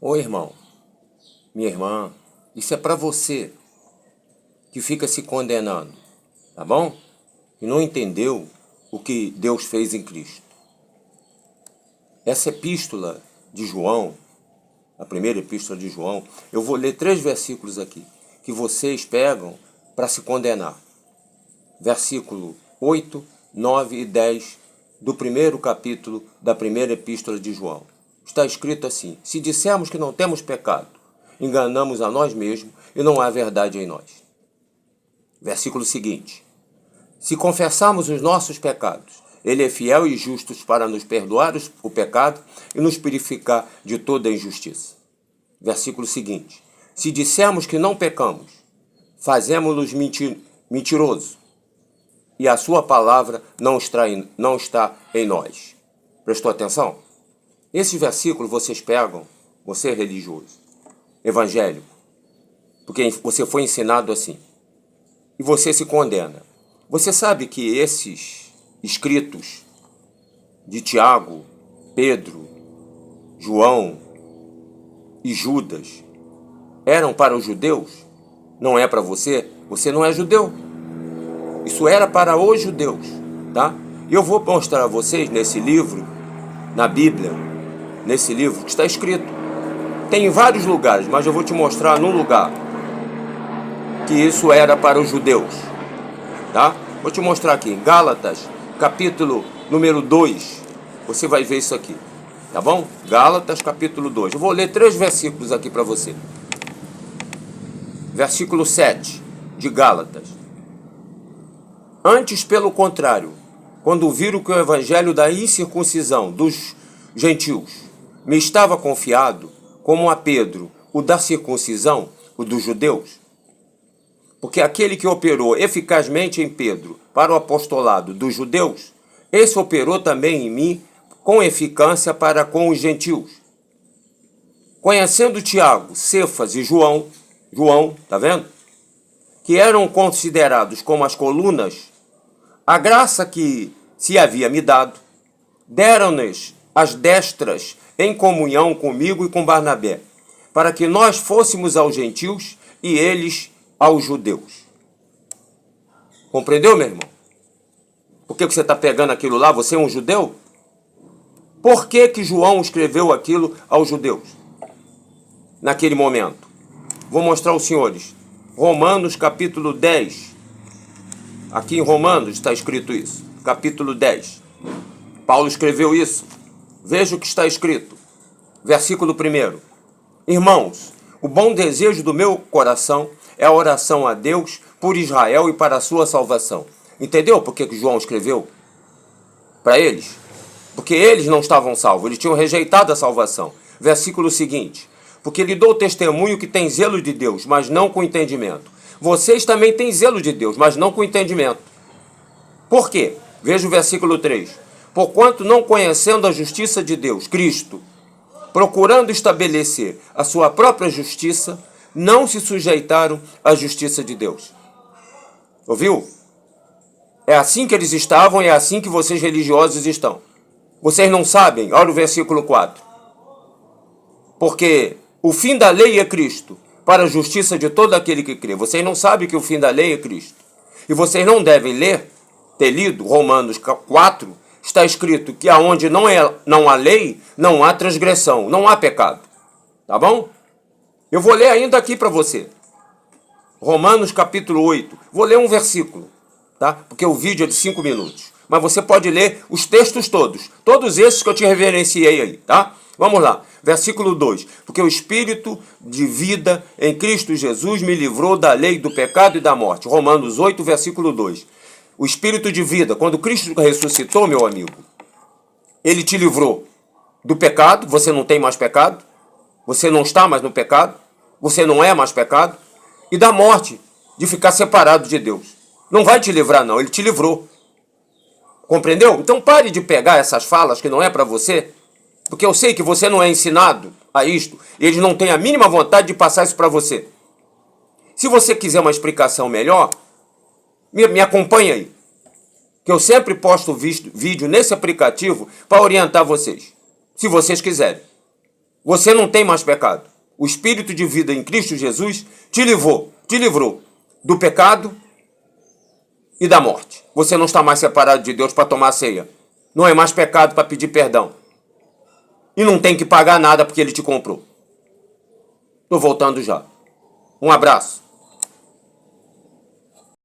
Ô irmão, minha irmã, isso é para você que fica se condenando, tá bom? E não entendeu o que Deus fez em Cristo. Essa epístola de João, a primeira epístola de João, eu vou ler 3 versículos aqui, que vocês pegam para se condenar. Versículo 8, 9 e 10 do primeiro capítulo da primeira epístola de João. Está escrito assim: se dissermos que não temos pecado, enganamos a nós mesmos e não há verdade em nós. Versículo seguinte: se confessarmos os nossos pecados, Ele é fiel e justo para nos perdoar o pecado e nos purificar de toda a injustiça. Versículo seguinte: se dissermos que não pecamos, fazemos-nos mentiroso, e a sua palavra não está em nós. Prestou atenção? Esse versículo vocês pegam, você é religioso, evangélico, porque você foi ensinado assim, e você se condena. Você sabe que esses escritos de Tiago, Pedro, João e Judas eram para os judeus? Não é para você? Você não é judeu. Isso era para os judeus, tá? E eu vou mostrar a vocês nesse livro, na Bíblia, nesse livro que está escrito. Tem em vários lugares, mas eu vou te mostrar num lugar que isso era para os judeus, tá? Vou te mostrar aqui, em Gálatas, capítulo número 2, você vai ver isso aqui, tá bom? Gálatas, capítulo 2. Eu vou ler 3 versículos aqui para você. Versículo 7 de Gálatas. Antes, pelo contrário, quando viram que o evangelho da incircuncisão dos gentios me estava confiado, como a Pedro, o da circuncisão, o dos judeus, porque aquele que operou eficazmente em Pedro para o apostolado dos judeus, esse operou também em mim com eficácia para com os gentios. Conhecendo Tiago, Cefas e João, tá vendo? Que eram considerados como as colunas, a graça que se havia me dado, deram-nos as destras em comunhão comigo e com Barnabé, para que nós fôssemos aos gentios e eles aos judeus. Compreendeu, meu irmão? Por que você está pegando aquilo lá? Você é um judeu? Por que João escreveu aquilo aos judeus naquele momento? Vou mostrar aos senhores. Romanos capítulo 10. Aqui em Romanos está escrito isso. Capítulo 10. Paulo escreveu isso. Veja o que está escrito. Versículo 1. Irmãos, o bom desejo do meu coração é a oração a Deus por Israel e para a sua salvação. Entendeu por que João escreveu para eles? Porque eles não estavam salvos, eles tinham rejeitado a salvação. Versículo seguinte: porque lhe dou testemunho que tem zelo de Deus, mas não com entendimento. Vocês também têm zelo de Deus, mas não com entendimento. Por quê? Veja o versículo 3. Porquanto não conhecendo a justiça de Deus, Cristo, procurando estabelecer a sua própria justiça, não se sujeitaram à justiça de Deus. Ouviu? É assim que eles estavam e é assim que vocês religiosos estão. Vocês não sabem? Olha o versículo 4. Porque o fim da lei é Cristo, para a justiça de todo aquele que crê. Vocês não sabem que o fim da lei é Cristo. E vocês não devem ter lido Romanos 4, está escrito que aonde não há lei, não há transgressão, não há pecado. Tá bom? Eu vou ler ainda aqui para você. Romanos capítulo 8. Vou ler um versículo, tá? Porque o vídeo é de 5 minutos. Mas você pode ler os textos todos. Todos esses que eu te reverenciei aí, tá? Vamos lá. Versículo 2. Porque o Espírito de vida em Cristo Jesus me livrou da lei do pecado e da morte. Romanos 8, versículo 2. O Espírito de vida, quando Cristo ressuscitou, meu amigo, ele te livrou do pecado, você não tem mais pecado, você não está mais no pecado, você não é mais pecado, e da morte, de ficar separado de Deus. Não vai te livrar não, ele te livrou. Compreendeu? Então pare de pegar essas falas que não é para você, porque eu sei que você não é ensinado a isto, e eles não têm a mínima vontade de passar isso para você. Se você quiser uma explicação melhor, me acompanha aí, que eu sempre posto vídeo nesse aplicativo para orientar vocês, se vocês quiserem. Você não tem mais pecado. O Espírito de vida em Cristo Jesus te livrou do pecado e da morte. Você não está mais separado de Deus para tomar a ceia. Não é mais pecado para pedir perdão. E não tem que pagar nada porque Ele te comprou. Estou voltando já. Um abraço.